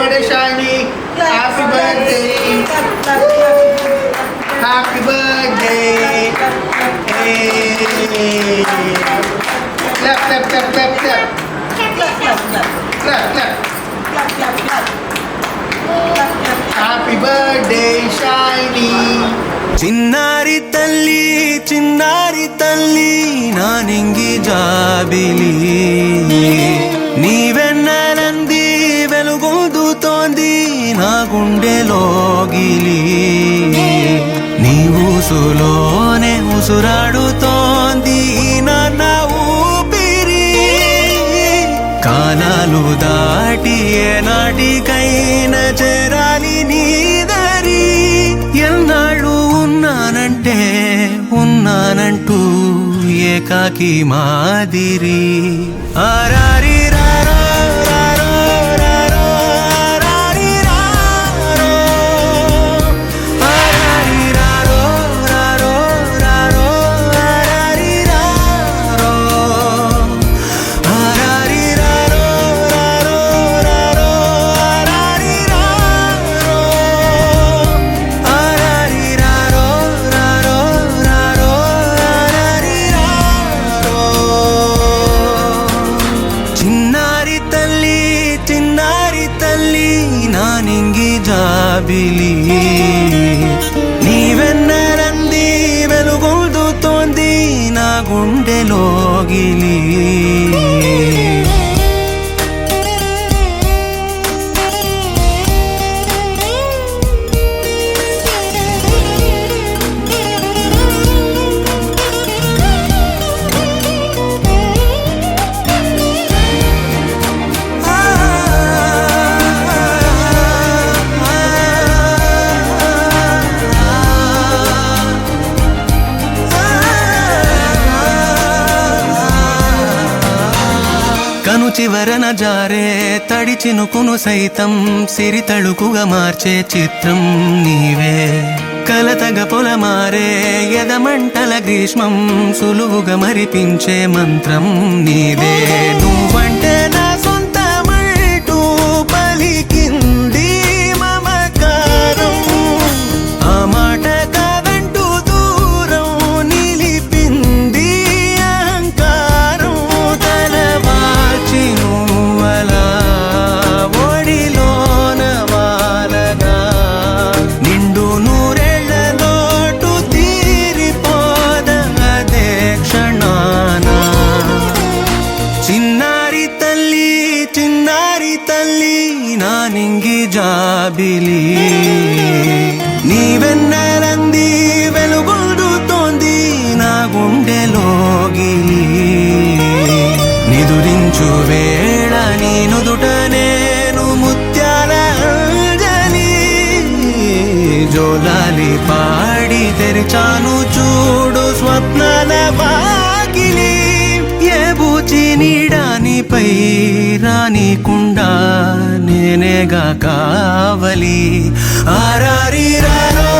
birthday, Shiny. Happy birthday. Happy birthday. Hey. Clap, clap, clap, clap, clap. Clap, clap. Happy birthday, Shiny. చిన్నారి తల్లి నా నింగి జాబిలి నీవెన్నెలంది వెలుగొందుతోంది నా గుండెలోగిలి నీ ఊసులోనే ఉసురాడుతోంది నా ఊపిరి కాలాలు దాటి ఏనాటికైనా చేరాలి నీ దరి ఎన్నాళ్ళు ఉన్నానంటూ ఏకాకి మాదిరి ఆరారి రారో రారో రారో ఆరారి రారో ఆరారి రారో రారో రారో ఆరారి రారో ఆరారి రారో రారో రారో ఆరారి రారో ఆరారి రారో రారో రారో ఆరారి రారో చిన్నారి తల్లి నా నింగి జాబిలి నీవెన్నెలంది వెలుగొందుతోంది నా గుండెలోగిలి కను చివరన జారే తడి చినుకును సైతం సిరి తళుకుగా మార్చే చిత్రం నీవే కలతగ పొలమారే ఎదమంటల గ్రీష్మం సులువుగా మరిపించే మంత్రం నీదే నువ్వంటే నా సొంతమంటూ పలికింది మమకారం ఆ మాట కాదంటూ దూరం నిలిపింది అహంకారం తలవాల్చి నువ్వలా ఒడిలోన వాలగా నిండు నూరేళ్ల లోటు తీరిపోదదే క్షణాన చిన్నారి తల్లి నా నింగి జాబిలి నీవెన్నెలంది వెలుగొందుతోంది నా గుండెలోగిలి నిదురించు వేళ నీ నుదుట నేను ముత్యాల అంజలి జోలాలి పాడి తెరిచాను చూడు స్వప్నాల వాకిలి ఏ బూచి నీడానిపై రానికుండా నేనేగా కావలి ఆరారి రారో